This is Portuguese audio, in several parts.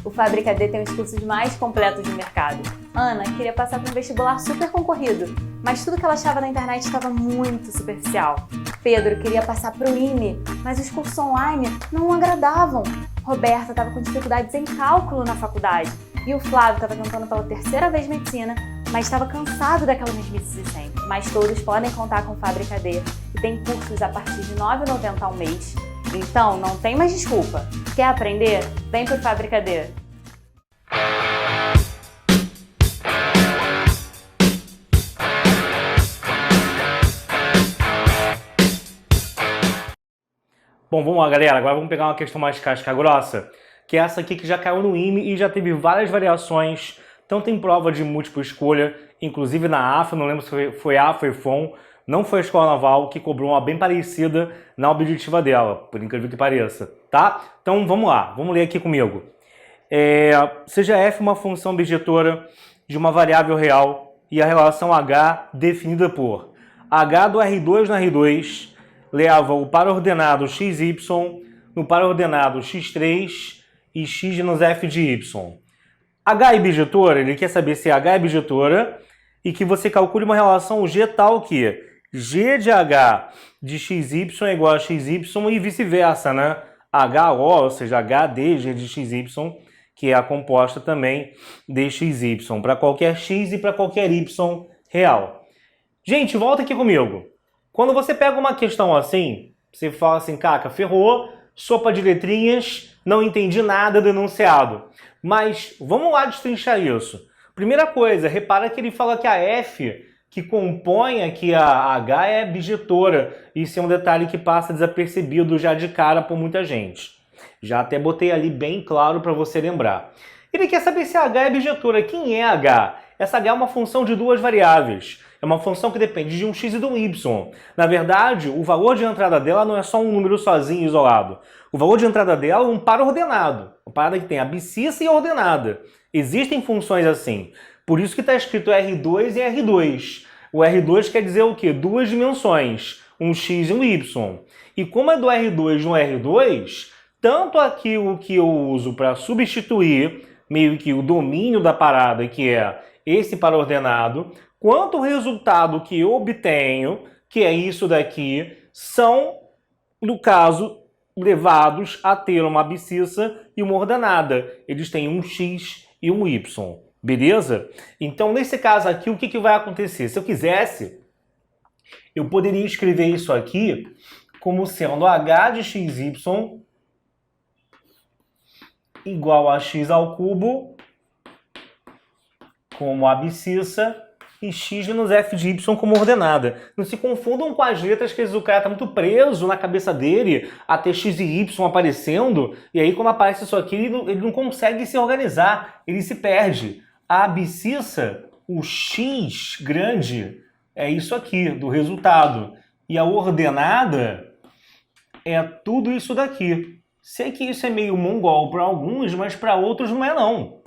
O Fábrica D tem os cursos mais completos do mercado. Ana queria passar para um vestibular super concorrido, mas tudo que ela achava na internet estava muito superficial. Pedro queria passar para o IME, mas os cursos online não agradavam. Roberta estava com dificuldades em cálculo na faculdade. E o Flávio estava tentando pela terceira vez medicina, mas estava cansado daquela mesmice de sempre. Mas todos podem contar com Fábrica D e tem cursos a partir de R$ 9,90 ao mês. Então, não tem mais desculpa. Quer aprender? Vem pro Fábrica D. Bom, vamos lá, galera. Agora vamos pegar uma questão mais casca grossa, que é essa aqui que já caiu no IME e já teve várias variações, tanto em prova de múltipla escolha, inclusive na AFA, não lembro se foi AFA ou FON, não foi a Escola Naval, que cobrou uma bem parecida na objetiva dela, por incrível que pareça, tá? Então vamos lá, vamos ler aqui comigo. Seja f uma função bijetora de uma variável real e a relação h definida por h do R2 no R2 leva o paraordenado xy no paraordenado x3 e x menos f de y. H é bijetora, ele quer saber se H é bijetora e que você calcule uma relação G tal que G de H de XY é igual a XY e vice-versa, né? HO, ou seja, HD G de XY, que é a composta também de XY, para qualquer X e para qualquer Y real. Gente, volta aqui comigo. Quando você pega uma questão assim, você fala assim, caca, ferrou, sopa de letrinhas, não entendi nada do enunciado. Mas vamos lá destrinchar isso. Primeira coisa, repara que ele fala que a F que compõe aqui a H é bijetora. Isso é um detalhe que passa desapercebido já de cara por muita gente. Já até botei ali bem claro para você lembrar. Ele quer saber se a H é bijetora. Quem é H? Essa H é uma função de duas variáveis. É uma função que depende de um x e de um y. Na verdade, o valor de entrada dela não é só um número sozinho, isolado. O valor de entrada dela é um par ordenado. Uma parada que tem abscissa e ordenada. Existem funções assim. Por isso que está escrito R2 e R2. O R2 quer dizer o quê? Duas dimensões, um x e um y. E como é do R2 no R2, tanto aquilo que eu uso para substituir meio que o domínio da parada, que é esse paraordenado, quanto o resultado que eu obtenho, que é isso daqui, são, no caso, levados a ter uma abscissa e uma ordenada. Eles têm um x e um y. Beleza? Então, nesse caso aqui, o que vai acontecer? Se eu quisesse, eu poderia escrever isso aqui como sendo h de xy igual a x ao cubo como abscissa e x menos f de y como ordenada. Não se confundam com as letras, que o cara está muito preso na cabeça dele a ter x e y aparecendo, e aí quando aparece isso aqui, ele não consegue se organizar, ele se perde. A abscissa, o x grande, é isso aqui, do resultado. E a ordenada é tudo isso daqui. Sei que isso é meio mongol para alguns, mas para outros não é não.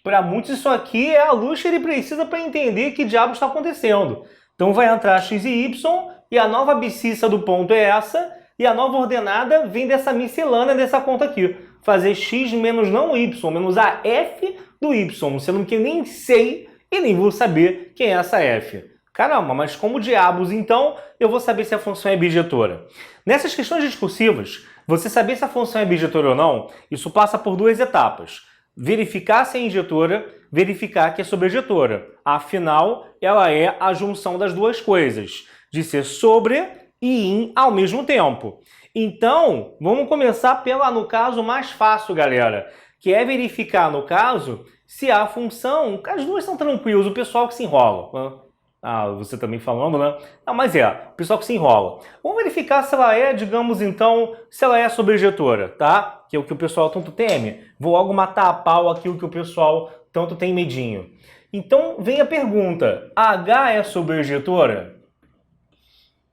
Para muitos isso aqui é a luz que ele precisa para entender que diabo está acontecendo. Então vai entrar x e y, e a nova abscissa do ponto é essa, e a nova ordenada vem dessa miscelânea dessa conta aqui. Fazer x menos não y, menos a f do y, sendo que eu nem sei e nem vou saber quem é essa f. Caramba, mas como diabos, então, eu vou saber se a função é bijetora? Nessas questões discursivas, você saber se a função é bijetora ou não, isso passa por duas etapas. Verificar se é injetora, verificar que é sobrejetora. Afinal, ela é a junção das duas coisas, de ser sobre e in ao mesmo tempo. Então, vamos começar no caso mais fácil, galera, que é verificar, no caso, se a função... As duas são tranquilas, o pessoal que se enrola. Ah, você também falando, né? Não, mas o pessoal que se enrola. Vamos verificar se ela é, digamos, então, se ela é sobrejetora, tá? Que é o que o pessoal tanto teme. Vou logo matar a pau aqui o que o pessoal tanto tem medinho. Então, vem a pergunta. A H é sobrejetora?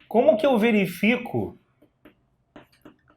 Como que eu verifico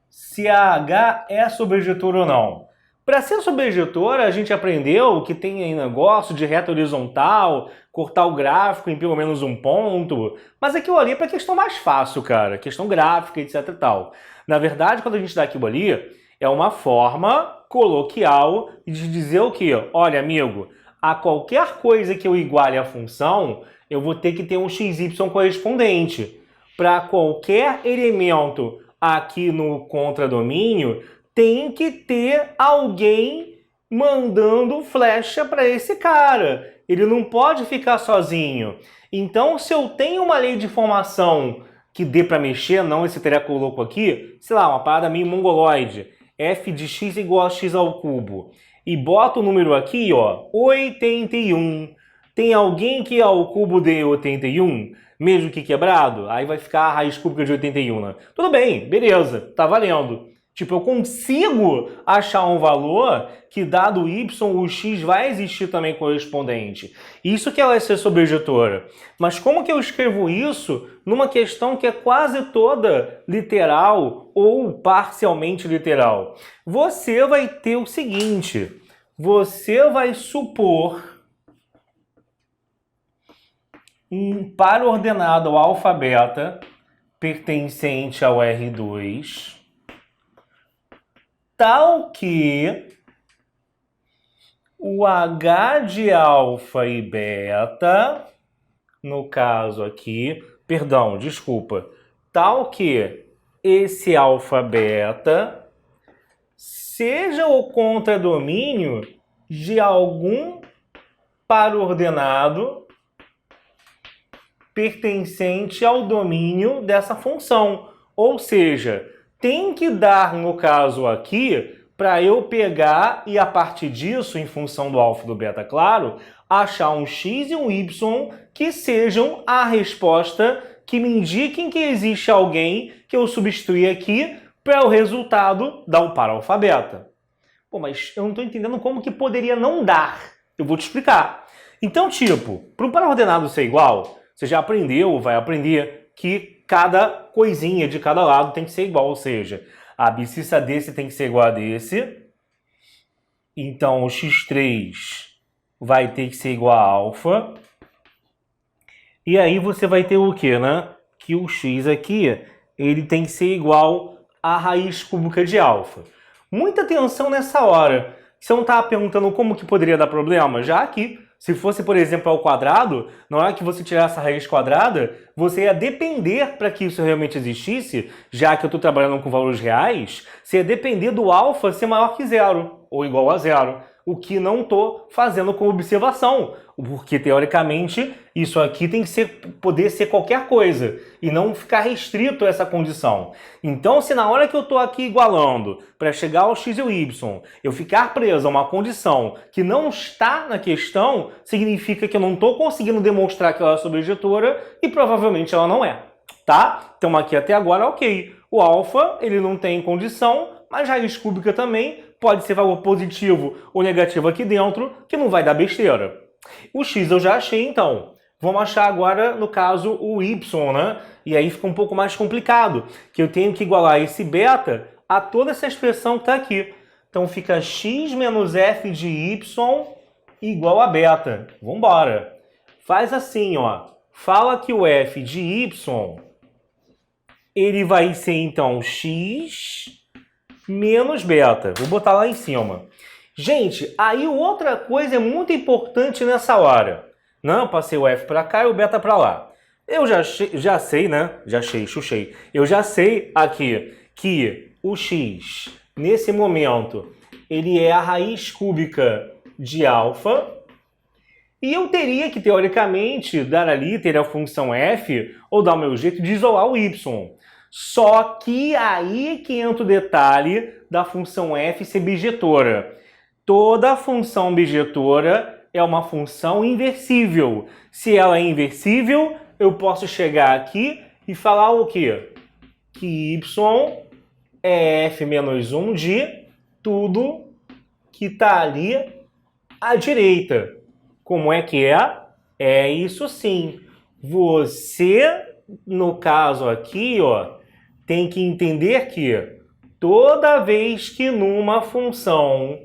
se a H é sobrejetora ou não? Para ser sobrejetora, a gente aprendeu que tem aí negócio de reta horizontal, cortar o gráfico em pelo menos um ponto, mas aquilo ali é para questão mais fácil, cara, questão gráfica, etc e tal. Na verdade, quando a gente dá aquilo ali, é uma forma coloquial de dizer o quê? Olha, amigo, a qualquer coisa que eu iguale a função, eu vou ter que ter um xy correspondente. Para qualquer elemento aqui no contradomínio, tem que ter alguém mandando flecha para esse cara. Ele não pode ficar sozinho. Então, se eu tenho uma lei de formação que dê para mexer, não esse treco louco aqui, sei lá, uma parada meio mongoloide, f de x igual a x ao cubo, e boto o número aqui, ó, 81. Tem alguém que ao cubo de 81, mesmo que quebrado? Aí vai ficar a raiz cúbica de 81, né? Tudo bem, beleza, tá valendo. Tipo, eu consigo achar um valor que, dado y, o x vai existir também correspondente. Isso que ela é ser sobrejetora. Mas como que eu escrevo isso numa questão que é quase toda literal ou parcialmente literal? Você vai ter o seguinte, você vai supor um par ordenado ao alfa-beta pertencente ao R2, tal que o H de alfa e beta, no caso aqui, perdão, desculpa, tal que esse alfa-beta seja o contradomínio de algum par ordenado pertencente ao domínio dessa função. Ou seja, tem que dar, no caso aqui, para eu pegar e a partir disso, em função do alfa e do beta, claro, achar um x e um y que sejam a resposta que me indiquem que existe alguém que eu substituí aqui para o resultado dar um par alfa-beta. Pô, mas eu não estou entendendo como que poderia não dar. Eu vou te explicar. Então, tipo, para o par ordenado ser igual, você já aprendeu ou vai aprender que cada coisinha de cada lado tem que ser igual, ou seja, a abscissa desse tem que ser igual a desse. Então, o x3 vai ter que ser igual a alfa. E aí você vai ter o quê, né? Que o x aqui, ele tem que ser igual à raiz cúbica de alfa. Muita atenção nessa hora. Você não está perguntando como que poderia dar problema? Já aqui. Se fosse, por exemplo, ao quadrado, na hora que você tirar essa raiz quadrada, você ia depender para que isso realmente existisse, já que eu estou trabalhando com valores reais, você ia depender do alfa ser maior que zero, ou igual a zero, o que não estou fazendo com observação, porque, teoricamente, isso aqui tem que poder ser qualquer coisa, e não ficar restrito a essa condição. Então, se na hora que eu estou aqui igualando, para chegar ao x e ao y, eu ficar preso a uma condição que não está na questão, significa que eu não estou conseguindo demonstrar que ela é sobrejetora, e provavelmente ela não é, tá? Então, aqui até agora, ok. O alfa, ele não tem condição, mas raiz cúbica também pode ser valor positivo ou negativo aqui dentro, que não vai dar besteira. O x eu já achei, então. Vamos achar agora, no caso, o y, né? E aí fica um pouco mais complicado, que eu tenho que igualar esse beta a toda essa expressão que está aqui. Então fica x menos f de y igual a beta. Vamos embora. Faz assim, ó. Fala que o f de y, ele vai ser, então, x menos beta. Vou botar lá em cima. Gente, aí outra coisa é muito importante nessa hora. Não, passei o f para cá e o beta para lá. Eu já sei, né? Chuchei. Eu já sei aqui que o x, nesse momento, ele é a raiz cúbica de alfa. E eu teria que, teoricamente, dar ali, ter a função f, ou dar o meu jeito de isolar o y. Só que aí que entra o detalhe da função f ser bijetora. Toda função bijetora é uma função inversível. Se ela é inversível, eu posso chegar aqui e falar o quê? Que y é f menos 1 de tudo que está ali à direita. Como é que é? É isso sim. Você, no caso aqui, ó, tem que entender que toda vez que numa função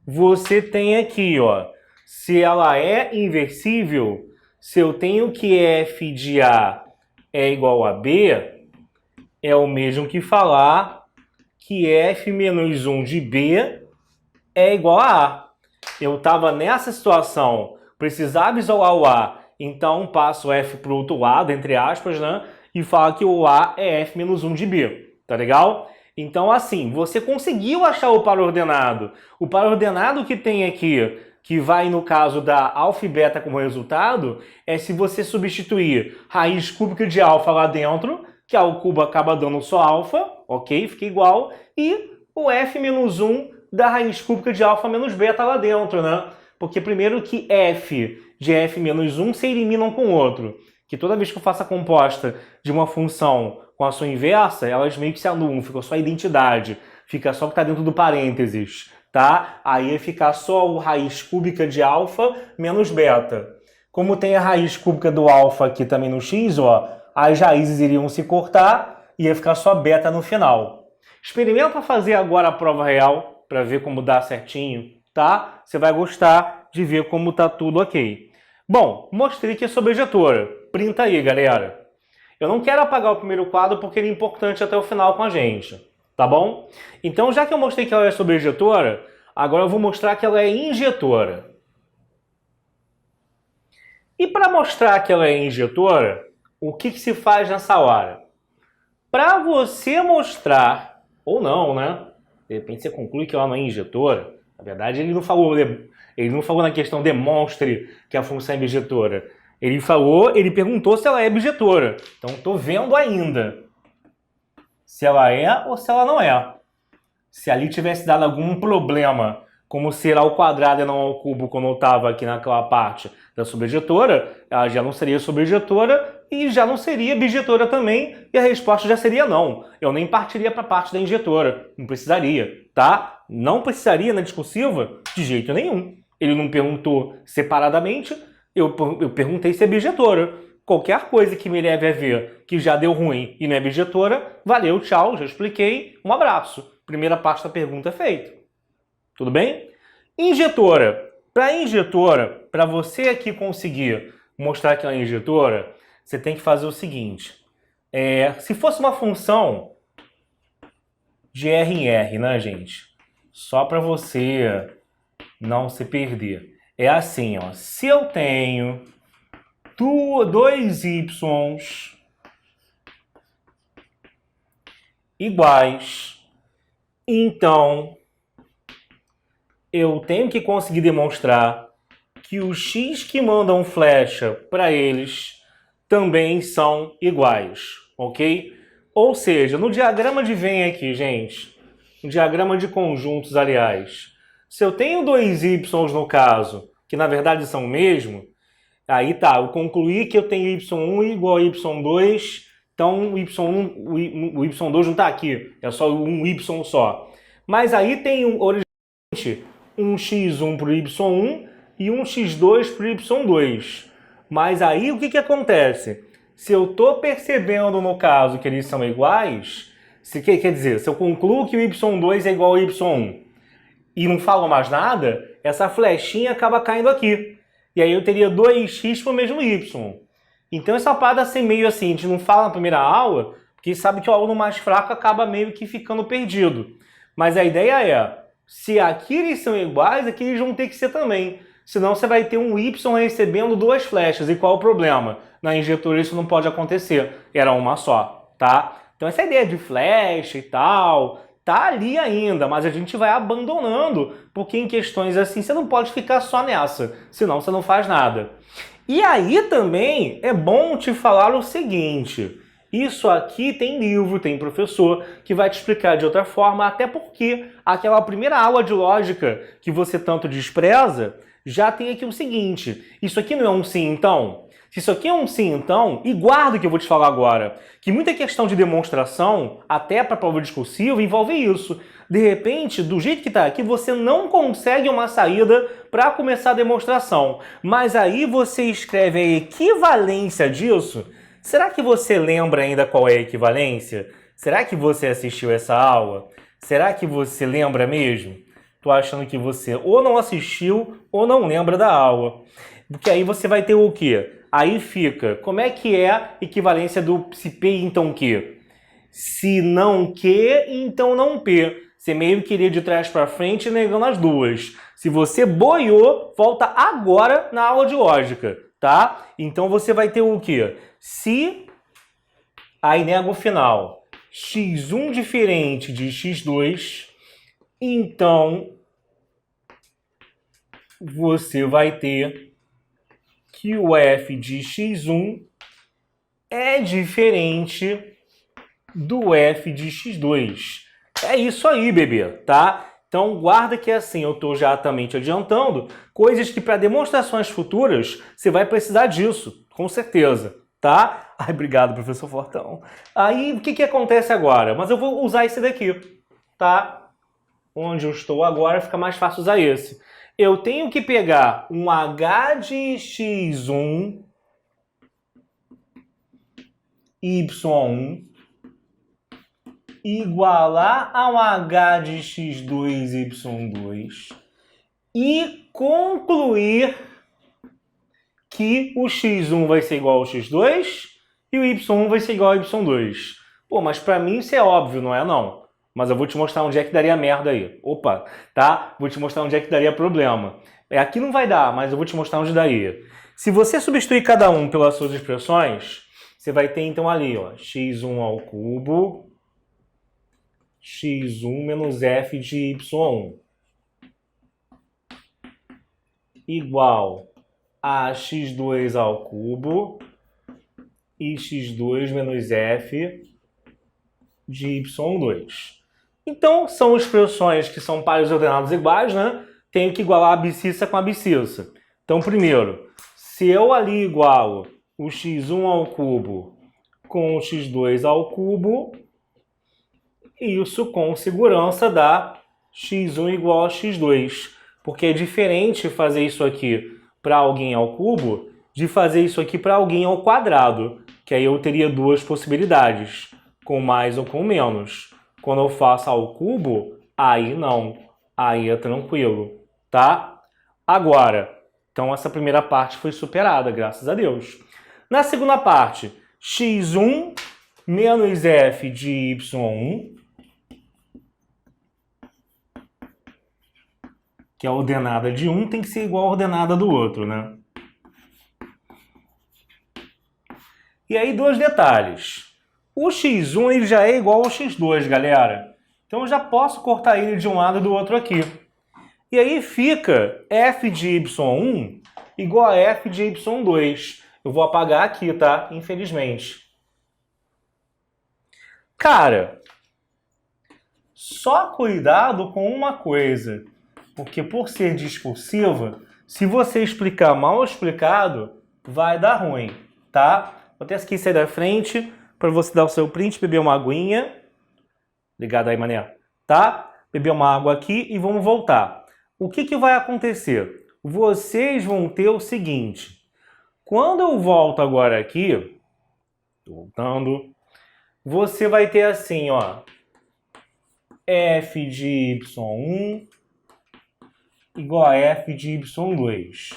você tem aqui, ó, se ela é inversível, se eu tenho que f de A é igual a B, é o mesmo que falar que f menos 1 de B é igual a A. Eu estava nessa situação, precisava isolar o A, então passo F para o outro lado, entre aspas, né? E falo que o A é F menos 1 de B, tá legal? Então, assim, você conseguiu achar o par ordenado. O par ordenado que tem aqui, que vai no caso da alfa e beta como resultado, é se você substituir raiz cúbica de alfa lá dentro, que ao cubo acaba dando só alfa, ok? Fica igual, e o F menos 1 da raiz cúbica de alfa menos beta lá dentro, né? Porque primeiro que F de F menos 1 se eliminam com o outro. Que toda vez que eu faço a composta de uma função com a sua inversa, elas meio que se anulam, fica só a identidade, fica só o que está dentro do parênteses, tá? Aí ia ficar só o raiz cúbica de alfa menos beta. Como tem a raiz cúbica do alfa aqui também no x, ó, as raízes iriam se cortar e ia ficar só beta no final. Experimenta fazer agora a prova real, para ver como dá certinho, tá? Você vai gostar de ver como tá tudo ok. Bom, mostrei que é sobrejetora. Printa aí, galera. Eu não quero apagar o primeiro quadro porque ele é importante até o final com a gente, tá bom? Então, já que eu mostrei que ela é sobrejetora, agora eu vou mostrar que ela é injetora. E para mostrar que ela é injetora, o que se faz nessa hora? Para você mostrar, ou não, né? De repente você conclui que ela não é injetora. Na verdade, ele não falou na questão demonstre que a função é bijetora. Ele perguntou se ela é bijetora. Então, estou vendo ainda se ela é ou se ela não é. Se ali tivesse dado algum problema, como ser ao quadrado e não ao cubo, quando eu estava aqui naquela parte da sobrejetora, ela já não seria sobrejetora e já não seria bijetora também, e a resposta já seria não. Eu nem partiria para a parte da injetora, não precisaria, tá? Não precisaria na discursiva de jeito nenhum. Ele não perguntou separadamente, eu perguntei se é bijetora. Qualquer coisa que me leve a ver que já deu ruim e não é bijetora, valeu, tchau, já expliquei, um abraço. Primeira parte da pergunta é feita. Tudo bem? Injetora. Para injetora, para você aqui conseguir mostrar que ela é injetora, você tem que fazer o seguinte. Se fosse uma função de R em R, né, gente? Só para você não se perder. É assim, ó. Se eu tenho dois y iguais, então eu tenho que conseguir demonstrar que os x que mandam flecha para eles também são iguais, ok? Ou seja, no diagrama de Venn aqui, gente, no diagrama de conjuntos, aliás, se eu tenho dois y no caso, que na verdade são o mesmo, aí tá, eu concluí que eu tenho y1 igual a y2, então o y2 não está aqui, é só um y só. Mas aí tem originalmente um x1 para o y1 e um x2 para o y2. Mas aí o que acontece? Se eu estou percebendo no caso que eles são iguais, quer dizer, se eu concluo que o y2 é igual ao y1 e não falo mais nada, essa flechinha acaba caindo aqui. E aí eu teria 2x para o mesmo y. Então essa parada assim, meio assim, a gente não fala na primeira aula, porque sabe que o aluno mais fraco acaba meio que ficando perdido. Mas a ideia é, se aqui eles são iguais, aqui eles vão ter que ser também. Senão você vai ter um y recebendo duas flechas. E qual é o problema? Na injetora isso não pode acontecer. Era uma só, tá? Então essa ideia de flecha e tal, tá ali ainda, mas a gente vai abandonando, porque em questões assim você não pode ficar só nessa, senão você não faz nada. E aí também é bom te falar o seguinte, isso aqui tem livro, tem professor que vai te explicar de outra forma, até porque aquela primeira aula de lógica que você tanto despreza, já tem aqui o seguinte, isso aqui não é um sim então? Se isso aqui é um sim então, e guarda o que eu vou te falar agora, que muita questão de demonstração, até para a prova discursiva, envolve isso. De repente, do jeito que está aqui, você não consegue uma saída para começar a demonstração. Mas aí você escreve a equivalência disso. Será que você lembra ainda qual é a equivalência? Será que você assistiu essa aula? Será que você lembra mesmo? Tô achando que você ou não assistiu ou não lembra da aula. Porque aí você vai ter o quê? Aí fica, como é que é a equivalência do se P, então Q? Se não Q, então não P. Você meio que iria de trás para frente negando as duas. Se você boiou, volta agora na aula de lógica, tá? Então você vai ter o quê? Se, aí nega o final, x1 diferente de x2, então você vai ter que o f de x1 é diferente do f de x2. É isso aí, bebê, tá? Então guarda que assim, eu estou já também te adiantando coisas que para demonstrações futuras você vai precisar disso, com certeza, tá? Ai, obrigado, professor Fortão. Aí, o que acontece agora? Mas eu vou usar esse daqui, tá? Onde eu estou agora fica mais fácil usar esse. Eu tenho que pegar um h de x1, y1, igualar ao h de x2, y2 e concluir que o x1 vai ser igual ao x2 e o y1 vai ser igual ao y2. Pô, mas pra mim isso é óbvio, não é não? Mas eu vou te mostrar onde é que daria merda aí. Opa, tá? Vou te mostrar onde é que daria problema. Aqui não vai dar, mas eu vou te mostrar onde daria. Se você substituir cada um pelas suas expressões, você vai ter então ali, ó, x1 ao cubo, x1 menos f de y1 igual a x2 ao cubo e x2 menos f de y2. Então, são expressões que são pares ordenados iguais, né? Tenho que igualar a abscissa com a abscissa. Então, primeiro, se eu ali igualo o x1 ao cubo com o x2 ao cubo, isso com segurança dá x1 igual a x2. Porque é diferente fazer isso aqui para alguém ao cubo de fazer isso aqui para alguém ao quadrado. Que aí eu teria duas possibilidades, com mais ou com menos. Quando eu faço ao cubo, aí não. Aí é tranquilo, tá? Agora, então essa primeira parte foi superada, graças a Deus. Na segunda parte, x1 menos f de y1, que a ordenada de um tem que ser igual à ordenada do outro, né? E aí, dois detalhes. O x1 ele já é igual ao x2, galera. Então eu já posso cortar ele de um lado e do outro aqui. E aí fica f de y1 igual a f de y2. Eu vou apagar aqui, tá? Infelizmente. Cara, só cuidado com uma coisa. Porque por ser discursiva, se você explicar mal explicado, vai dar ruim, tá? Vou até aqui sair da frente para você dar o seu print, beber uma aguinha. Obrigado aí, mané. Tá? Beber uma água aqui e vamos voltar. O que vai acontecer? Vocês vão ter o seguinte. Quando eu volto agora aqui, voltando, você vai ter assim, ó. F de y1 igual a f de y2.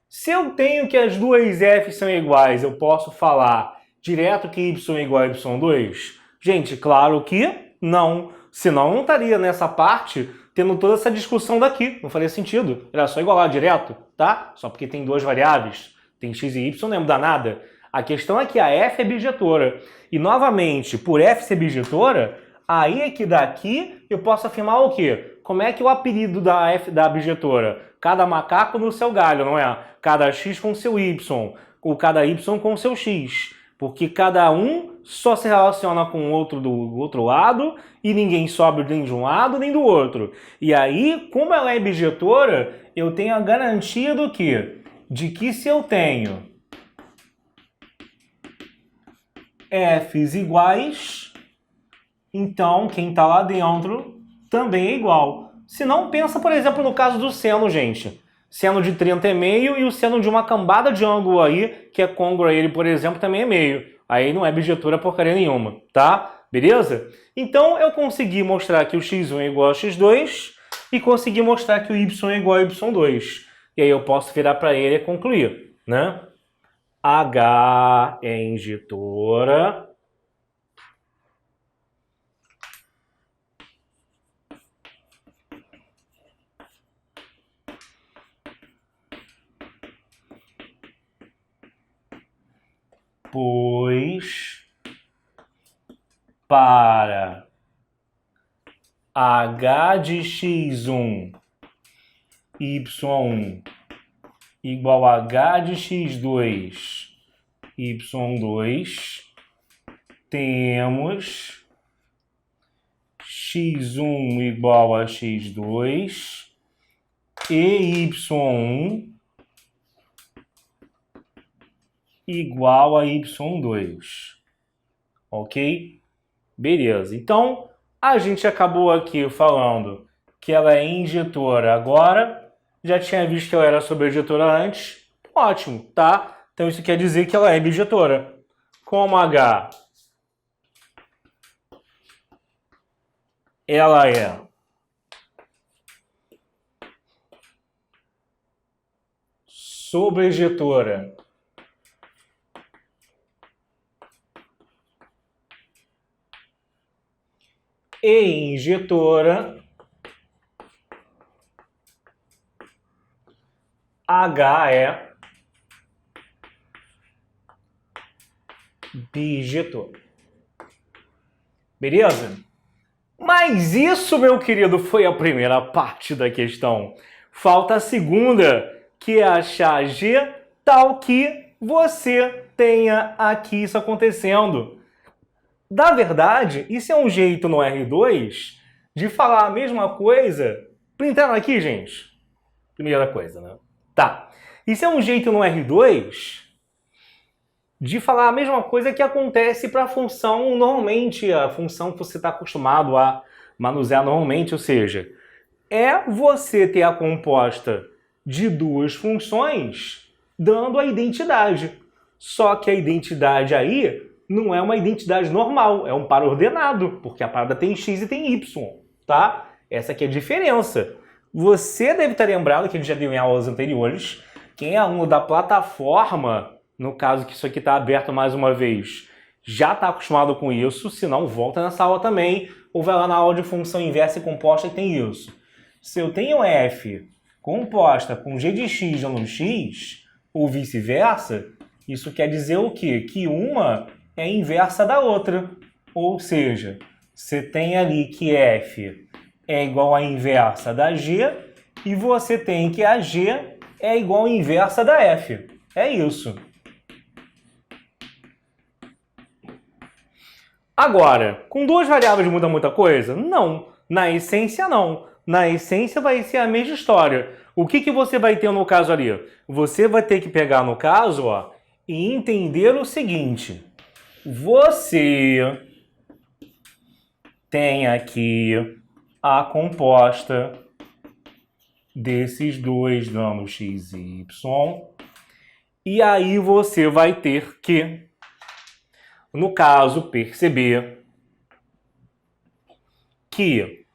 Se eu tenho que as duas f são iguais, eu posso falar direto que y é igual a y2? Gente, claro que não. Senão eu não estaria nessa parte tendo toda essa discussão daqui. Não faria sentido. Era só igualar direto, tá? Só porque tem duas variáveis. Tem x e y, não muda nada. A questão é que a f é bijetora. E, novamente, por f ser bijetora, aí é que daqui eu posso afirmar o quê? Como é que o apelido da f da bijetora? Cada macaco no seu galho, não é? Cada x com seu y, ou cada y com seu x. Porque cada um só se relaciona com o outro do outro lado e ninguém sobe nem de um lado nem do outro. E aí, como ela é bijetora, eu tenho a garantia do quê? De que se eu tenho f's iguais, então quem está lá dentro também é igual. Se não, pensa, por exemplo, no caso do seno, gente. Seno de 30 é meio e o seno de uma cambada de ângulo aí, que é congruo a ele, por exemplo, também é meio. Aí não é bijetora porcaria nenhuma, tá? Beleza? Então eu consegui mostrar que o x1 é igual a x2 e consegui mostrar que o y é igual a y2. E aí eu posso virar para ele e concluir, né? H é injetora. Depois, para h de x1, y1 igual a h de x2, y2, temos x1 igual a x2 e y1 igual a y2. Ok? Beleza. Então, a gente acabou aqui falando que ela é injetora agora. Já tinha visto que ela era sobrejetora antes. Ótimo, tá? Então, isso quer dizer que ela é bijetora. Como H ela é sobrejetora e injetora, H é bijetor. Beleza? Mas isso, meu querido, foi a primeira parte da questão. Falta a segunda, que é achar G tal que você tenha aqui isso acontecendo. Na verdade, isso é um jeito no R2 de falar a mesma coisa. Printaram aqui, gente? Primeira coisa, né? Tá. Isso é um jeito no R2 de falar a mesma coisa que acontece para a função normalmente, a função que você está acostumado a manusear normalmente, ou seja, é você ter a composta de duas funções dando a identidade. Só que a identidade aí não é uma identidade normal, é um par ordenado, porque a parada tem x e tem y, tá? Essa aqui é a diferença. Você deve estar lembrado que a gente já deu em aulas anteriores, quem é aluno da plataforma, no caso que isso aqui está aberto mais uma vez, já está acostumado com isso, se não, volta nessa aula também, ou vai lá na aula de função inversa e composta e tem isso. Se eu tenho f composta com g de x dando x, ou vice-versa, isso quer dizer o quê? Que uma é inversa da outra. Ou seja, você tem ali que f é igual à inversa da g e você tem que a g é igual à inversa da f. É isso. Agora, com duas variáveis muda muita coisa? Não. Na essência, não. Na essência vai ser a mesma história. O que você vai ter no caso ali? Você vai ter que pegar no caso, ó, e entender o seguinte. Você tem aqui a composta desses dois dando x e y. E aí você vai ter que, no caso, perceber que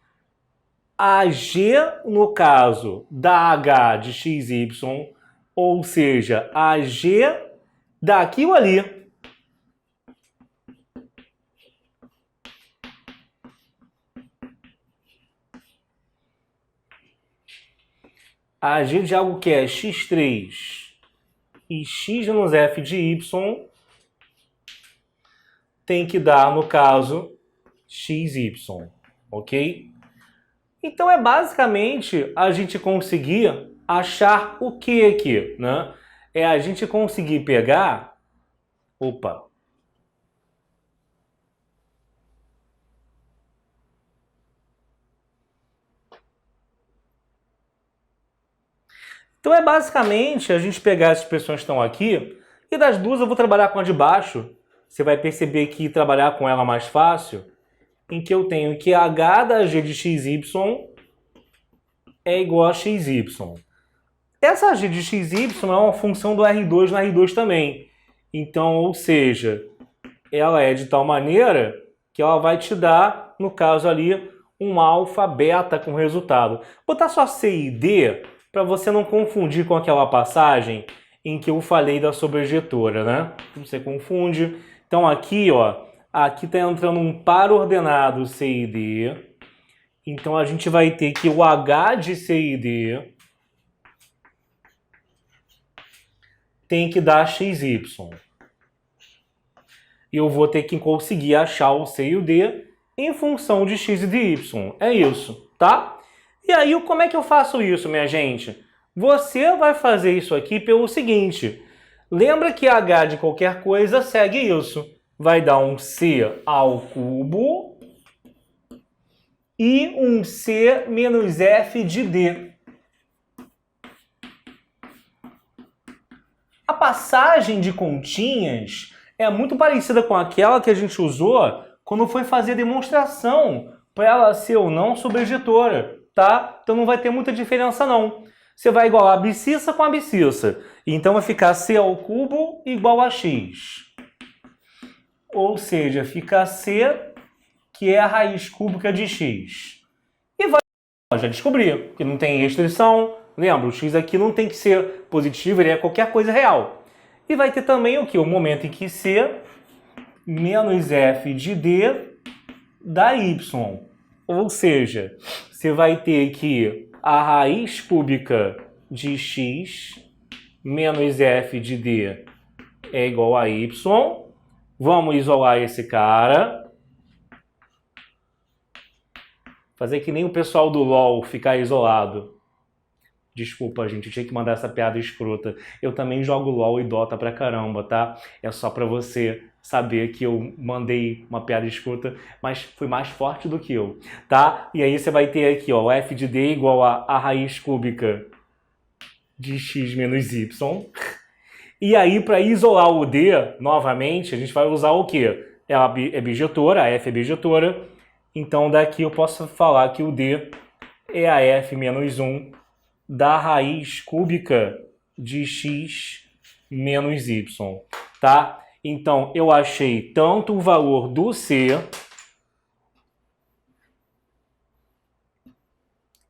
a g, no caso da h de x e y, ou seja, a g daquilo ali, a g de algo que é x3 e x menos f de y tem que dar, no caso, xy, ok? Então é basicamente a gente conseguir achar o que aqui, né? É a gente conseguir pegar... Opa! Então é basicamente a gente pegar as expressões que estão aqui e das duas eu vou trabalhar com a de baixo. Você vai perceber que trabalhar com ela é mais fácil, em que eu tenho que h da g de xy é igual a xy. Essa g de xy é uma função do R2 no R2 também. Então, ou seja, ela é de tal maneira que ela vai te dar, no caso ali, um alfa, beta com resultado. Vou botar só C e D para você não confundir com aquela passagem em que eu falei da sobrejetora, né? Você confunde. Então aqui, ó, aqui está entrando um par ordenado C e D. Então a gente vai ter que o H de C e D tem que dar XY. E eu vou ter que conseguir achar o C e o D em função de x e de y. É isso, tá? E aí, como é que eu faço isso, minha gente? Você vai fazer isso aqui pelo seguinte. Lembra que h de qualquer coisa segue isso. Vai dar um c ao cubo e um c menos f de d. A passagem de continhas é muito parecida com aquela que a gente usou quando foi fazer a demonstração para ela ser ou não sobrejetora, tá? Então não vai ter muita diferença não. Você vai igualar a abscissa com a abscissa. Então vai ficar c ao cubo igual a x. Ou seja, fica c, que é a raiz cúbica de x. E vai... Já descobri que não tem restrição. Lembra, o x aqui não tem que ser positivo, ele é qualquer coisa real. E vai ter também o que? O momento em que c menos f de d dá y. Ou seja, você vai ter que a raiz cúbica de x menos f de d é igual a y. Vamos isolar esse cara. Fazer que nem o pessoal do LoL ficar isolado. Desculpa, gente, eu tinha que mandar essa piada escrota. Eu também jogo LoL e Dota pra caramba, tá? É só pra você saber que eu mandei uma piada escrota, mas foi mais forte do que eu, tá? E aí você vai ter aqui, ó, f de d igual a raiz cúbica de x menos y. E aí, para isolar o d, novamente, a gente vai usar o quê? Ela é bijetora, a f é bijetora. Então, daqui eu posso falar que o d é a f menos 1 da raiz cúbica de x menos y, tá? Então, eu achei tanto o valor do c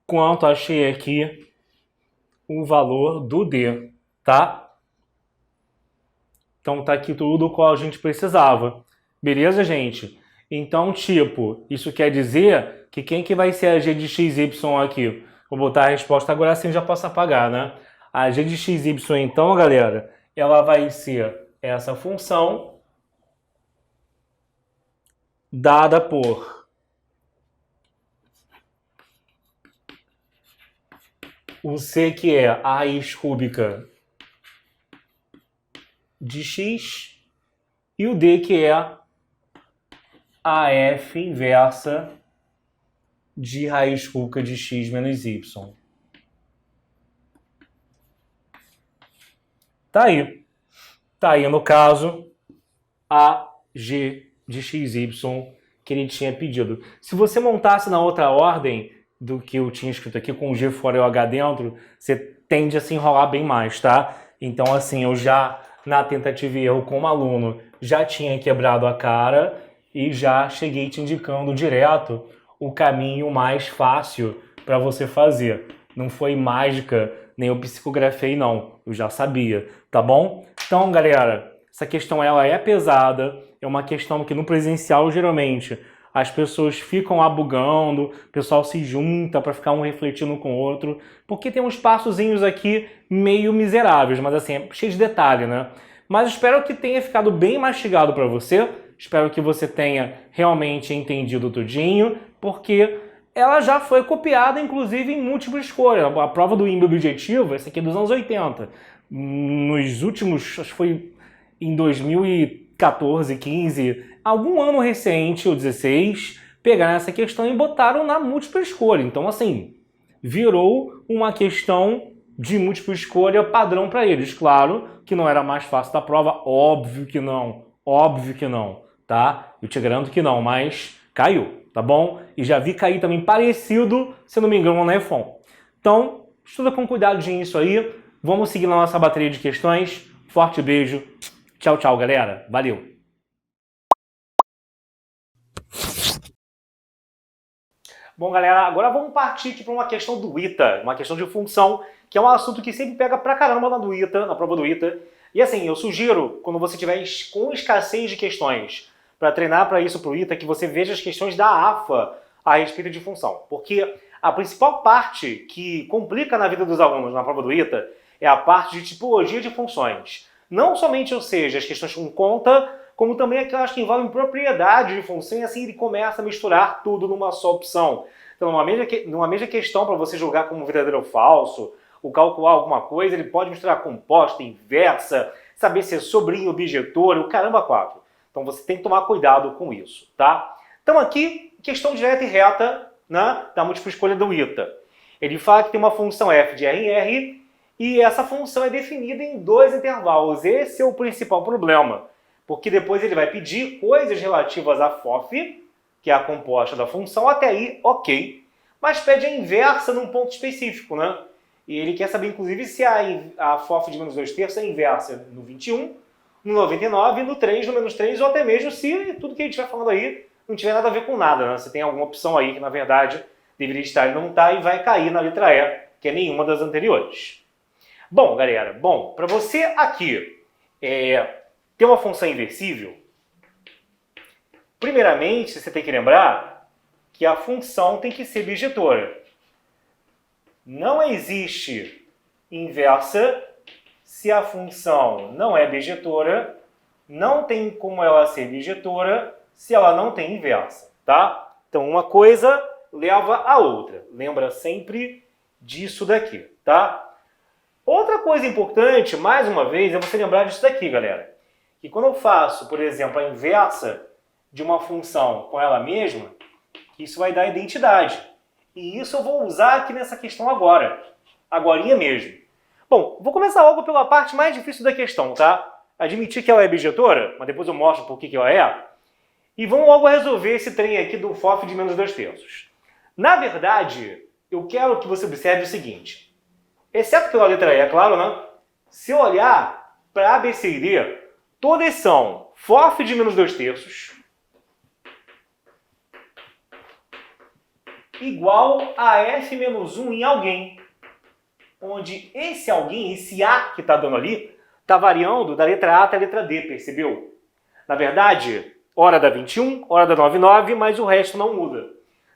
quanto achei aqui o valor do d, tá? Então, tá aqui tudo o qual a gente precisava. Beleza, gente? Então, tipo, isso quer dizer que quem que vai ser a g de xy aqui? Vou botar a resposta agora, assim já posso apagar, né? A g de xy, então, galera, ela vai ser essa função dada por o c, que é a raiz cúbica de x, e o d, que é a f inversa de raiz cúbica de x menos y. Tá aí. Tá aí, no caso, a g de xy que ele tinha pedido. Se você montasse na outra ordem do que eu tinha escrito aqui, com o g fora e o h dentro, você tende a se enrolar bem mais, tá? Então, assim, eu já, na tentativa e erro como aluno, já tinha quebrado a cara e já cheguei te indicando direto o caminho mais fácil para você fazer. Não foi mágica, nem eu psicografei, não. Eu já sabia, tá bom? Então, galera, essa questão ela é pesada. É uma questão que no presencial, geralmente, as pessoas ficam lá bugando, o pessoal se junta para ficar um refletindo com o outro, porque tem uns passozinhos aqui meio miseráveis, mas assim, é cheio de detalhe, né? Mas espero que tenha ficado bem mastigado para você. Espero que você tenha realmente entendido tudinho, porque ela já foi copiada, inclusive, em múltipla escolha. A prova do INBE objetivo, essa aqui é dos anos 80. Nos últimos, acho que foi em 2014, 15, algum ano recente, ou 16, pegaram essa questão e botaram na múltipla escolha. Então, assim, virou uma questão de múltipla escolha padrão para eles. Claro que não era mais fácil da prova, óbvio que não, tá? Eu te garanto que não, mas caiu, tá bom? E já vi cair também parecido, se não me engano, na EFON. Então, estuda com cuidado isso aí. Vamos seguir na nossa bateria de questões. Forte beijo. Tchau, tchau, galera. Valeu! Bom, galera, agora vamos partir aqui para uma questão do ITA, uma questão de função, que é um assunto que sempre pega pra caramba do ITA, na prova do ITA. E assim, eu sugiro, quando você tiver com escassez de questões, para treinar para isso pro ITA, que você veja as questões da AFA a respeito de função. Porque a principal parte que complica na vida dos alunos na prova do ITA é a parte de tipologia de funções. Não somente, ou seja, as questões com conta, como também aquelas que envolvem propriedade de função, e assim ele começa a misturar tudo numa só opção. Então, numa mesma questão, para você julgar como verdadeiro ou falso, ou calcular alguma coisa, ele pode misturar composta, inversa, saber se é sobrinho, objetor, o caramba quatro. Então você tem que tomar cuidado com isso, tá? Então aqui, questão direta e reta, né, da múltipla escolha do ITA. Ele fala que tem uma função f de R em R, e essa função é definida em 2 intervalos. Esse é o principal problema, porque depois ele vai pedir coisas relativas à FOF, que é a composta da função, até aí, ok. Mas pede a inversa num ponto específico, né? E ele quer saber, inclusive, se a FOF de menos 2/3 é inversa no 21, no 99, no 3, no menos 3, ou até mesmo se tudo que a gente vai falando aí não tiver nada a ver com nada, né? Você tem alguma opção aí que, na verdade, deveria estar e não está, e vai cair na letra E, que é nenhuma das anteriores. Bom, galera, para você aqui ter uma função inversível, primeiramente, você tem que lembrar que a função tem que ser bijetora. Não existe inversa se a função não é bijetora, não tem como ela ser bijetora se ela não tem inversa, tá? Então, uma coisa leva a outra. Lembra sempre disso daqui, tá? Outra coisa importante, mais uma vez, é você lembrar disso daqui, galera. Que quando eu faço, por exemplo, a inversa de uma função com ela mesma, isso vai dar identidade. E isso eu vou usar aqui nessa questão agora. Agorinha mesmo. Bom, vou começar logo pela parte mais difícil da questão, tá? Admitir que ela é bijetora, mas depois eu mostro por que ela é. E vamos logo resolver esse trem aqui do FOF de menos 2/3. Na verdade, eu quero que você observe o seguinte. Exceto pela letra E, é claro, né? Se eu olhar para A, B, C e D, todas são FOF de menos 2/3 igual a F menos 1 em alguém. Onde esse alguém, esse A que está dando ali, está variando da letra A até a letra D, percebeu? Na verdade, hora dá 21, hora dá 99, mas o resto não muda.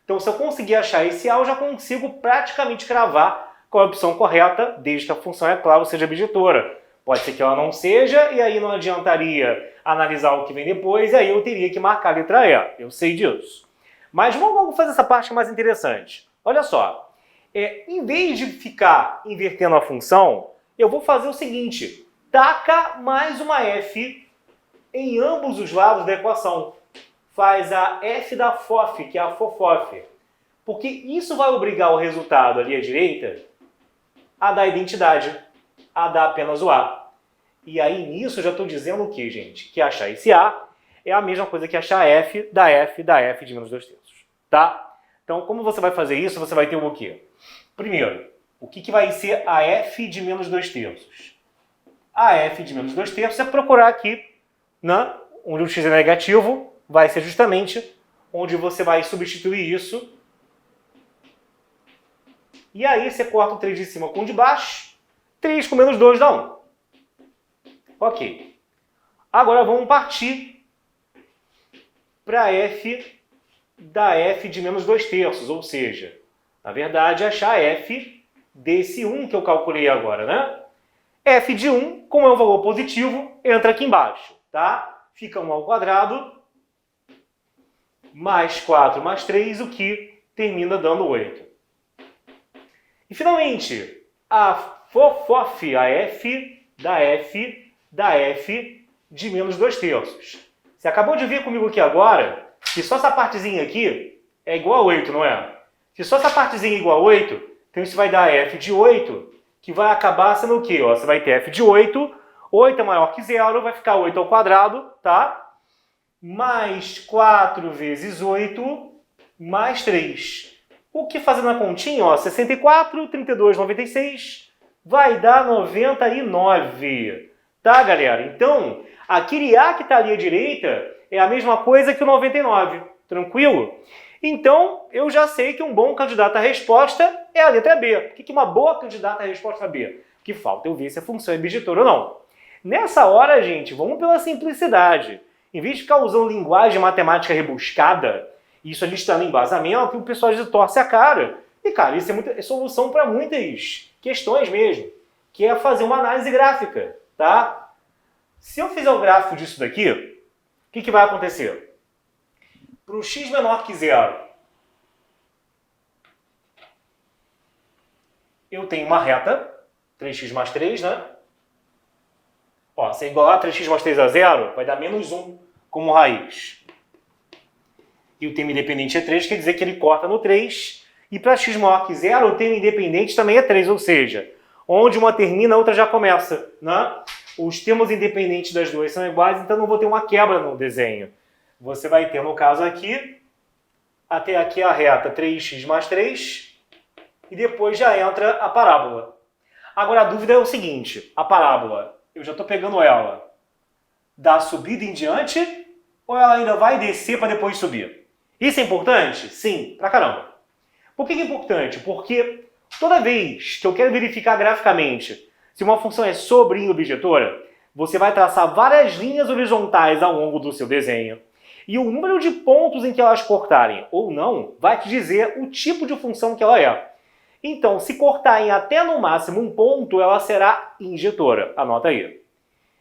Então, se eu conseguir achar esse A, eu já consigo praticamente cravar qual é a opção correta, desde que a função, é claro, seja bijetora. Pode ser que ela não seja, e aí não adiantaria analisar o que vem depois, e aí eu teria que marcar a letra E. Eu sei disso. Mas vamos logo fazer essa parte mais interessante. Olha só. Em vez de ficar invertendo a função, eu vou fazer o seguinte. Taca mais uma F em ambos os lados da equação. Faz a F da FOF, que é a FOFOF. Porque isso vai obrigar o resultado ali à direita a dar identidade, a dar apenas o A. E aí nisso eu já estou dizendo o que, gente? Que achar esse A é a mesma coisa que achar F da F de menos 2/3. Tá? Então, como você vai fazer isso, você vai ter o quê? Primeiro, o que vai ser a F de menos 2/3? A F de menos 2/3 é procurar aqui, né, onde o x é negativo, vai ser justamente onde você vai substituir isso. E aí você corta o 3 de cima com o de baixo, 3 com menos 2 dá 1. Ok. Agora vamos partir para F da F de menos 2/3, ou seja, na verdade, achar F desse 1 que eu calculei agora, né? F de 1, como é um valor positivo, entra aqui embaixo, tá? Fica 1 ao quadrado, mais 4 mais 3, o que termina dando 8. E, finalmente, a FOFOF, a F da F de menos 2/3. Você acabou de ver comigo aqui agora que só essa partezinha aqui é igual a 8, não é? Se só essa partezinha é igual a 8, então isso vai dar F de 8, que vai acabar sendo o quê? Ó, você vai ter F de 8, 8 é maior que 0, vai ficar 8 ao quadrado, tá? Mais 4 vezes 8, mais 3. O que fazendo a continha, ó, 64, 32, 96, vai dar 99. Tá, galera? Então, aquele A que está ali à direita é a mesma coisa que o 99. Tranquilo? Então, eu já sei que um bom candidato à resposta é a letra B. Por que uma boa candidata à resposta B? Que falta eu ver se a função é bijetora ou não. Nessa hora, gente, vamos pela simplicidade. Em vez de ficar usando linguagem matemática rebuscada, isso a gente está no embasamento e o pessoal já torce a cara. E, cara, isso é solução para muitas questões mesmo, que é fazer uma análise gráfica, tá? Se eu fizer o gráfico disso daqui, que vai acontecer? Para o x menor que zero, eu tenho uma reta, 3x mais 3, né? Ó, se igualar 3x mais 3 a zero, vai dar menos 1 como raiz. E o termo independente é 3, quer dizer que ele corta no 3. E para x maior que zero, o termo independente também é 3, ou seja, onde uma termina, a outra já começa, né? Os termos independentes das duas são iguais, então não vou ter uma quebra no desenho. Você vai ter, no caso aqui, até aqui a reta 3x mais 3, e depois já entra a parábola. Agora a dúvida é o seguinte, a parábola, eu já estou pegando ela da subida em diante, ou ela ainda vai descer para depois subir? Isso é importante? Sim, pra caramba. Por que é importante? Porque toda vez que eu quero verificar graficamente se uma função é sobre e objetora, você vai traçar várias linhas horizontais ao longo do seu desenho. E o número de pontos em que elas cortarem ou não vai te dizer o tipo de função que ela é. Então, se cortar em até no máximo um ponto, ela será injetora. Anota aí.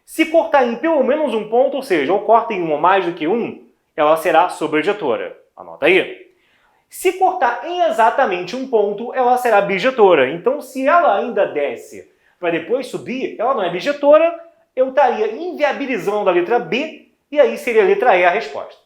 Se cortar em pelo menos um ponto, ou seja, ou corta em um ou mais do que um, ela será sobrejetora. Anota aí. Se cortar em exatamente um ponto, ela será bijetora. Então, se ela ainda desce para depois subir, ela não é bijetora, eu estaria inviabilizando a letra B, e aí seria a letra E a resposta.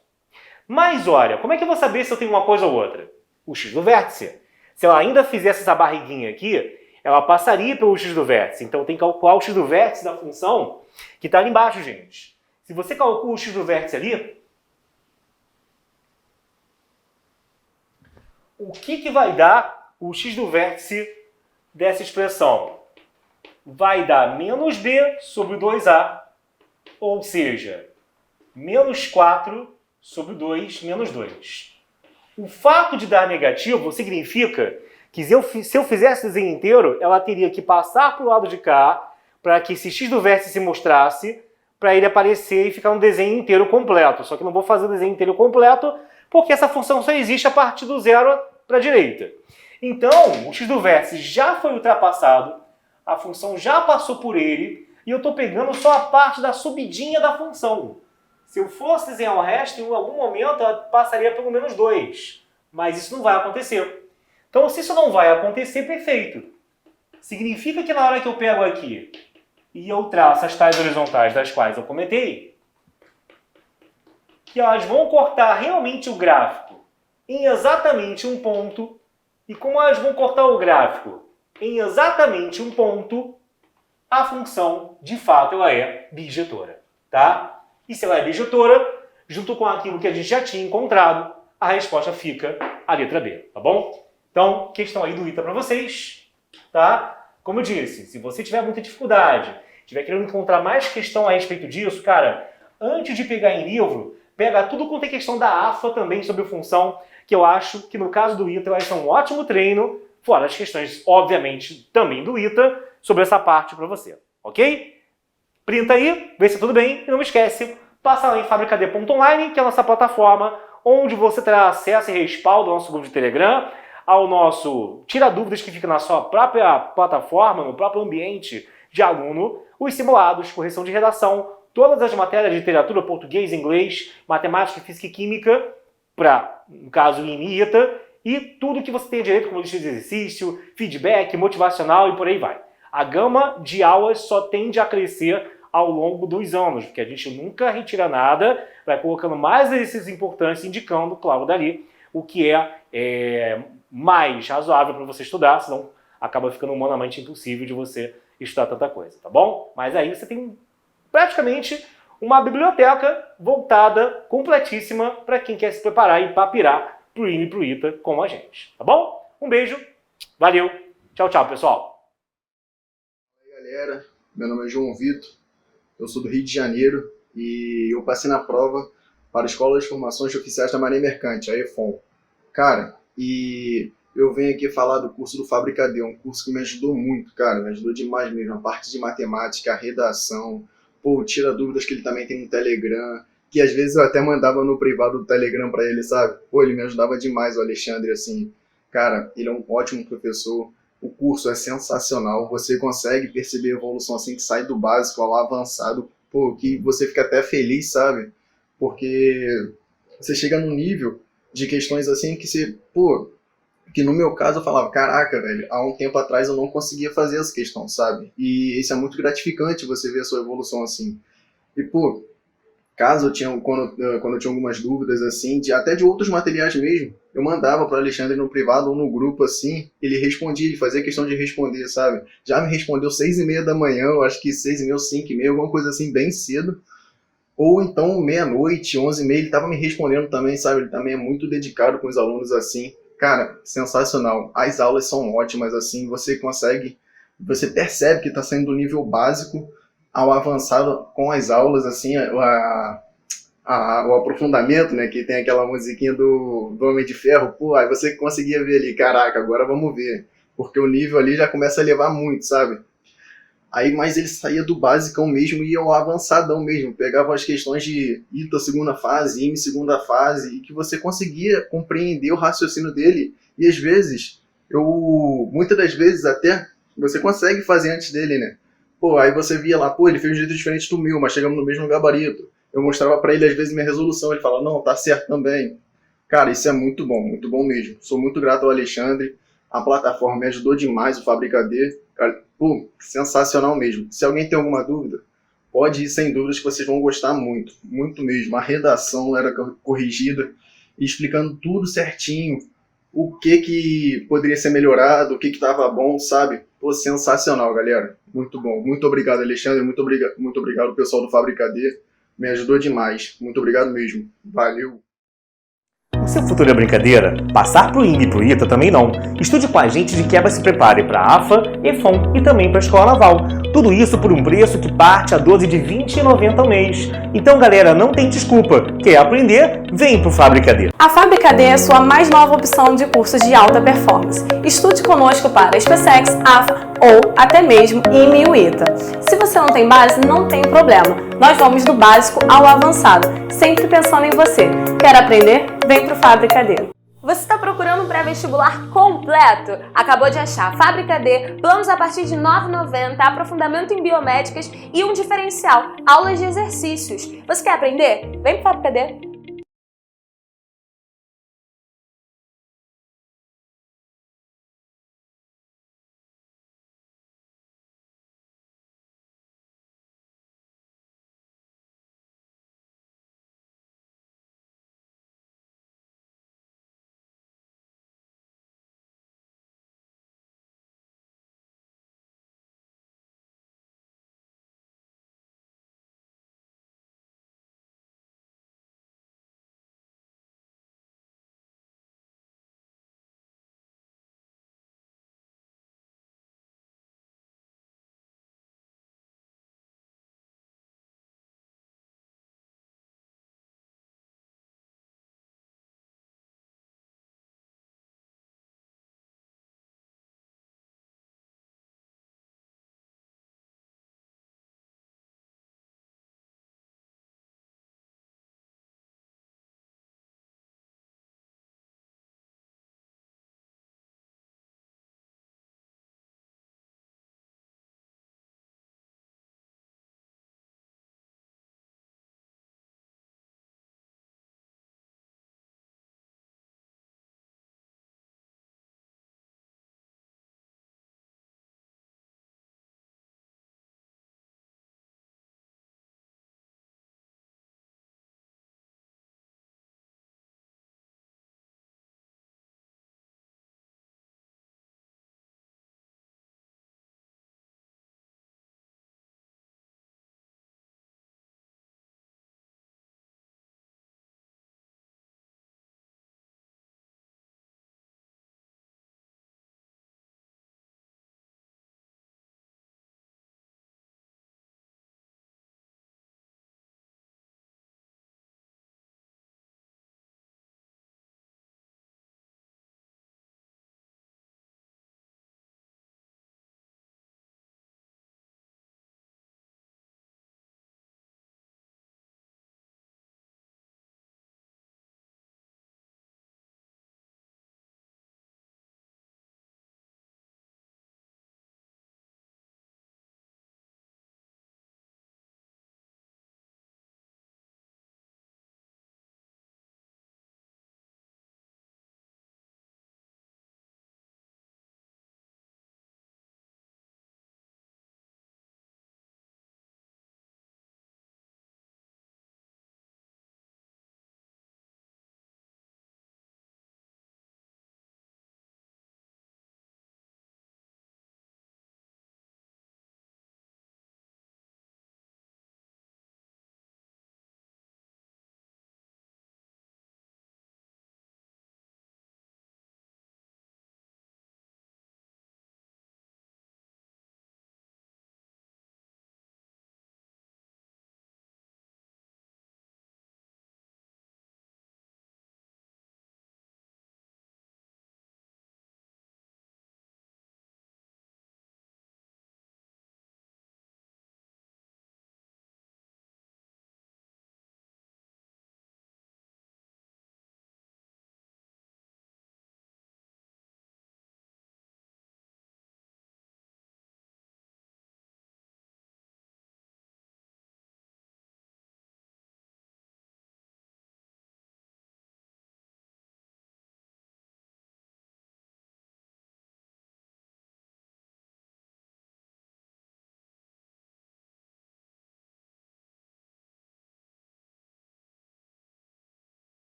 Mas olha, como é que eu vou saber se eu tenho uma coisa ou outra? O x do vértice. Se ela ainda fizesse essa barriguinha aqui, ela passaria pelo x do vértice. Então tem que calcular o x do vértice da função que está ali embaixo, gente. Se você calcula o x do vértice ali, o que vai dar o x do vértice dessa expressão? Vai dar menos b sobre 2a, ou seja, menos 4 sobre 2 menos 2. O fato de dar negativo significa que se eu fizesse o desenho inteiro, ela teria que passar para o lado de cá para que esse x do vértice se mostrasse, para ele aparecer e ficar um desenho inteiro completo. Só que não vou fazer o desenho inteiro completo, porque essa função só existe a partir do zero para a direita. Então, o x do vértice já foi ultrapassado, a função já passou por ele, e eu estou pegando só a parte da subidinha da função. Se eu fosse desenhar o resto, em algum momento ela passaria pelo menos 2. Mas isso não vai acontecer. Então, se isso não vai acontecer, perfeito. Significa que na hora que eu pego aqui e eu traço as tais horizontais das quais eu comentei, que elas vão cortar realmente o gráfico em exatamente um ponto. E como elas vão cortar o gráfico em exatamente um ponto, a função, de fato, ela é bijetora, tá? E se ela é bijetora, junto com aquilo que a gente já tinha encontrado, a resposta fica a letra B, tá bom? Então, questão aí do ITA para vocês, tá? Como eu disse, se você tiver muita dificuldade, tiver querendo encontrar mais questão a respeito disso, cara, antes de pegar em livro, pega tudo quanto é questão da AFA também sobre função, que eu acho que no caso do ITA vai ser um ótimo treino, fora as questões, obviamente, também do ITA, sobre essa parte para você, ok? Printa aí, vê se tudo bem, e não esquece, passa lá em fabricad.online, que é a nossa plataforma, onde você terá acesso e respaldo ao nosso grupo de Telegram, ao nosso Tira Dúvidas que fica na sua própria plataforma, no próprio ambiente de aluno, os simulados, correção de redação, todas as matérias de literatura, português, inglês, matemática, física e química, para, no caso, IME e ITA, e tudo que você tem direito, como lista de exercício, feedback, motivacional e por aí vai. A gama de aulas só tende a crescer ao longo dos anos, porque a gente nunca retira nada, vai colocando mais exercícios importantes, indicando, claro, dali, o que é mais razoável para você estudar, senão acaba ficando humanamente impossível de você estudar tanta coisa, tá bom? Mas aí você tem praticamente uma biblioteca voltada, completíssima, para quem quer se preparar e papirar pro IME e pro ITA como a gente, tá bom? Um beijo, valeu, tchau, tchau, pessoal! E aí, galera, meu nome é João Vitor, eu sou do Rio de Janeiro e eu passei na prova para a Escola de Formações de Oficiais da Marinha Mercante, a EFON. Cara, e eu venho aqui falar do curso do Fabricad, um curso que me ajudou muito, cara, me ajudou demais mesmo, a parte de matemática, a redação, pô, tira dúvidas que ele também tem no Telegram, que às vezes eu até mandava no privado do Telegram para ele, sabe? Pô, ele me ajudava demais, o Alexandre, assim, cara, ele é um ótimo professor, o curso é sensacional, você consegue perceber a evolução assim que sai do básico ao avançado, pô, que você fica até feliz, sabe? porque você chega num nível de questões assim que você, pô, que no meu caso eu falava, caraca, velho, há um tempo atrás eu não conseguia fazer essa questão, sabe? E isso é muito gratificante você ver a sua evolução assim. E, pô, caso eu tinha, quando eu tinha algumas dúvidas, assim, até de outros materiais mesmo, eu mandava para o Alexandre no privado ou no grupo, assim, ele respondia, ele fazia questão de responder, sabe? Já me respondeu 6h30 da manhã, eu acho que 6h30 ou 5h30, alguma coisa assim, bem cedo. Ou então, meia-noite, 11h30, ele tava me respondendo também, sabe? Ele também é muito dedicado com os alunos, assim. Cara, sensacional. As aulas são ótimas, assim, você percebe que está saindo do nível básico ao avançado com as aulas, assim, o aprofundamento, né? Que tem aquela musiquinha do Homem de Ferro, pô, aí você conseguia ver ali, caraca, agora vamos ver. Porque o nível ali já começa a elevar muito, sabe? Aí, mas ele saía do basicão mesmo e ia ao avançadão mesmo. Pegava as questões de ITA segunda fase, IME segunda fase, e que você conseguia compreender o raciocínio dele. E às vezes, muitas das vezes até, você consegue fazer antes dele, né? Pô, aí você via lá, pô, ele fez um jeito diferente do meu, mas chegamos no mesmo gabarito. Eu mostrava pra ele às vezes minha resolução, ele falava, não, tá certo também. Cara, isso é muito bom mesmo. Sou muito grato ao Alexandre. A plataforma me ajudou demais, o Fabricader. Cara, pô, sensacional mesmo. Se alguém tem alguma dúvida, pode ir sem dúvidas que vocês vão gostar muito. Muito mesmo. A redação era corrigida, explicando tudo certinho. O que poderia ser melhorado, o que estava bom, sabe? Pô, sensacional, galera. Muito bom. Muito obrigado, Alexandre. Muito obrigado, pessoal do Fabricader. Me ajudou demais. Muito obrigado mesmo. Valeu. O seu futuro é brincadeira? Passar pro INE e pro ITA também não. Estude com a gente de quebra se prepare para a AFA, EFON e também para a Escola Naval. Tudo isso por um preço que parte a 12 de R$ 20,90 ao mês. Então, galera, não tem desculpa. Quer aprender? Vem pro Fabricader. A Fabricader é a sua mais nova opção de cursos de alta performance. Estude conosco para SpaceX, AFA ou até mesmo IME e ITA. Se você não tem base, não tem problema. Nós vamos do básico ao avançado, sempre pensando em você. Quer aprender? Vem pro Fabricader. Você está procurando um pré-vestibular completo? Acabou de achar Fabricader, planos a partir de R$ 9,90, aprofundamento em biomédicas e um diferencial, aulas de exercícios. Você quer aprender? Vem pro Fabricader.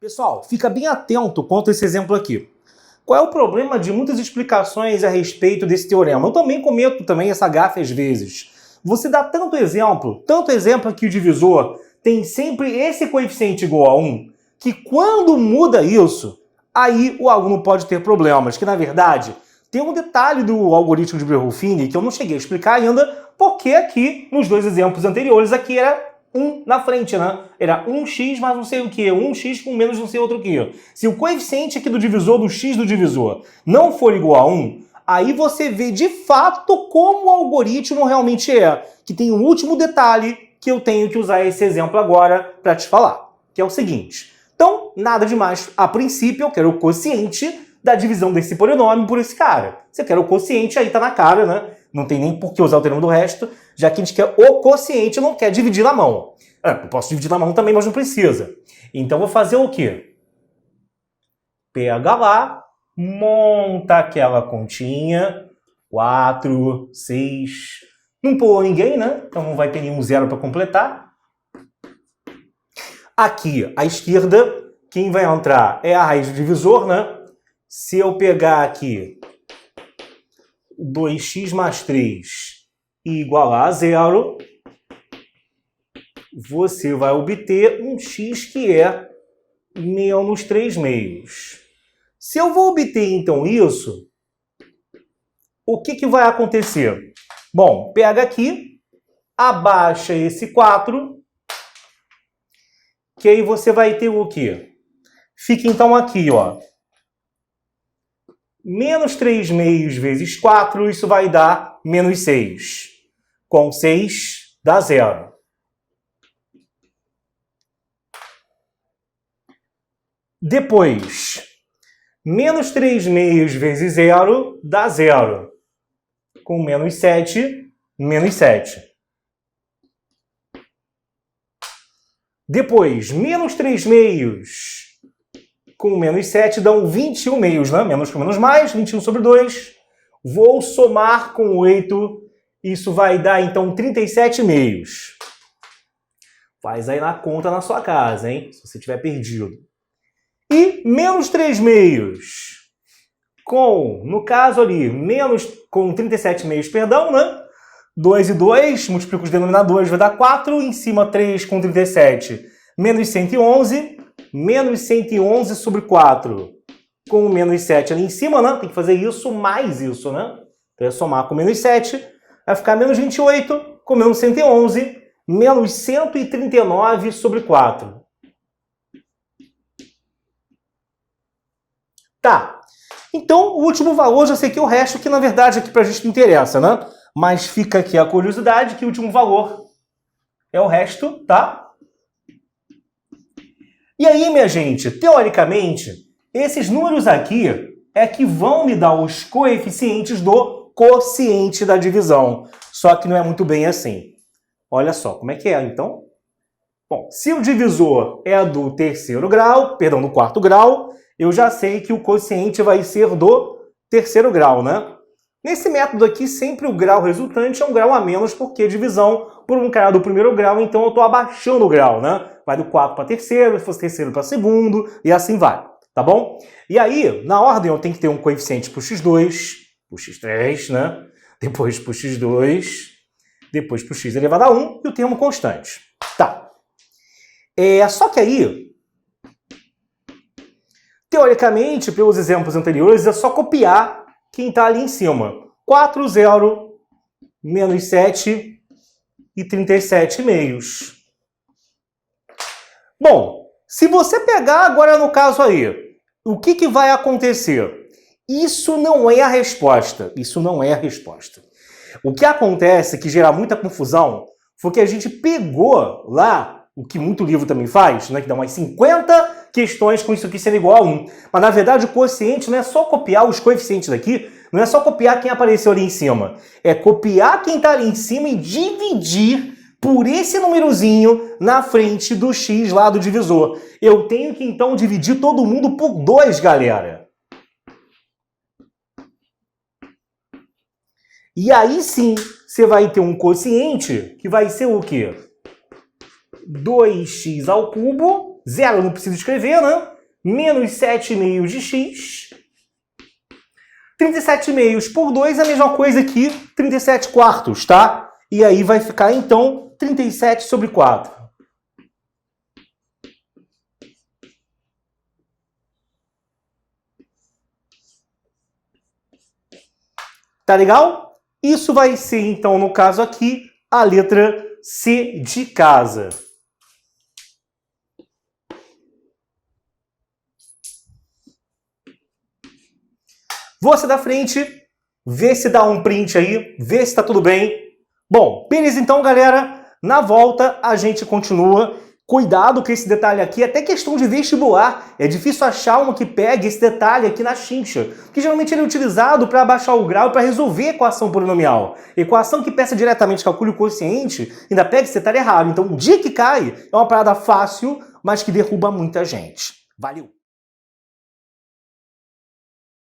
Pessoal, fica bem atento quanto a esse exemplo aqui. Qual é o problema de muitas explicações a respeito desse teorema? Eu também cometo essa gafe às vezes. Você dá tanto exemplo que o divisor tem sempre esse coeficiente igual a 1, que quando muda isso, aí o aluno pode ter problemas, que na verdade tem um detalhe do algoritmo de Bruch-Ruffini que eu não cheguei a explicar ainda, porque aqui, nos dois exemplos anteriores, aqui era 1 na frente, né? Era 1x mais não sei o que, 1x com menos não sei outro que. Se o coeficiente aqui do divisor, do x do divisor, não for igual a 1, aí você vê de fato como o algoritmo realmente é. Que tem um último detalhe que eu tenho que usar esse exemplo agora para te falar, que é o seguinte. Então, nada demais. A princípio, eu quero o quociente da divisão desse polinômio por esse cara. Se eu quero o quociente, aí tá na cara, né? Não tem nem por que usar o termo do resto, já que a gente quer o quociente, não quer dividir na mão. Eu posso dividir na mão também, mas não precisa. Então, vou fazer o quê? Pega lá, monta aquela continha, 4, 6... Não pulou ninguém, né? Então não vai ter nenhum zero para completar. Aqui, à esquerda, quem vai entrar é a raiz do divisor, né? Se eu pegar aqui 2x mais 3 e igualar a 0, você vai obter um x que é menos 3 meios. Se eu vou obter, então, isso, o que vai acontecer? Bom, pega aqui, abaixa esse 4, que aí você vai ter o quê? Fica então aqui, ó. Menos 3 meios vezes 4, isso vai dar menos 6. Com 6 dá 0. Depois, menos 3 meios vezes 0 dá 0. Com menos 7, menos 7. Depois, menos 3 meios com menos 7 dão 21 meios, né? Menos com menos mais, 21 sobre 2. Vou somar com 8, isso vai dar, então, 37 meios. Faz aí na conta na sua casa, hein? Se você tiver perdido. E menos 3 meios com, no caso ali, com 37 meios, perdão, né? 2 e 2, multiplico os denominadores, vai dar 4. Em cima, 3 com 37, menos 111. Menos 111 sobre 4 com menos 7 ali em cima, né? Tem que fazer isso mais isso, né? Então é somar com menos 7, vai ficar menos 28 com menos 111, menos 139 sobre 4. Tá. Então, o último valor, já sei que o resto, que na verdade aqui pra gente não interessa, né? Mas fica aqui a curiosidade que o último valor é o resto, tá? E aí, minha gente, teoricamente, esses números aqui é que vão me dar os coeficientes do quociente da divisão. Só que não é muito bem assim. Olha só, como é que é, então? Bom, se o divisor é do terceiro grau, perdão, do quarto grau, eu já sei que o quociente vai ser do terceiro grau, né? Nesse método aqui, sempre o grau resultante é um grau a menos, porque a divisão por um cara do primeiro grau, então eu estou abaixando o grau, né? Vai do 4 para terceiro, se fosse terceiro para segundo, e assim vai, tá bom? E aí, na ordem, eu tenho que ter um coeficiente para o x2, para o x3, né? Depois para o x2, depois para o x elevado a 1 e o termo constante. Tá. Só que aí, teoricamente, pelos exemplos anteriores, é só copiar quem está ali em cima. 4, 0, menos 7 e 37 meios. Bom, se você pegar agora no caso aí, o que vai acontecer? Isso não é a resposta. Isso não é a resposta. O que acontece, que gera muita confusão, foi que a gente pegou lá, o que muito livro também faz, né, que dá umas 50 questões com isso aqui sendo igual a 1. Mas, na verdade, o quociente não é só copiar os coeficientes daqui, não é só copiar quem apareceu ali em cima. É copiar quem está ali em cima e dividir por esse númerozinho na frente do x lá do divisor. Eu tenho que, então, dividir todo mundo por 2, galera. E aí sim, você vai ter um quociente que vai ser o quê? 2x ao cubo, 0 não precisa escrever, né? menos 7,5 de x. 37,5 por 2 é a mesma coisa que 37 quartos, tá? E aí vai ficar, então, 37 sobre 4. Tá legal? Isso vai ser, então, no caso aqui, a letra C de casa. Você da frente, vê se dá um print aí, vê se tá tudo bem. Bom, beleza então, galera. Na volta a gente continua. Cuidado com esse detalhe aqui, até questão de vestibular. É difícil achar uma que pegue esse detalhe aqui na chincha, que geralmente ele é utilizado para abaixar o grau para resolver equação polinomial. Equação que peça diretamente cálculo quociente, ainda pega esse detalhe errado. Então, o dia que cai é uma parada fácil, mas que derruba muita gente. Valeu!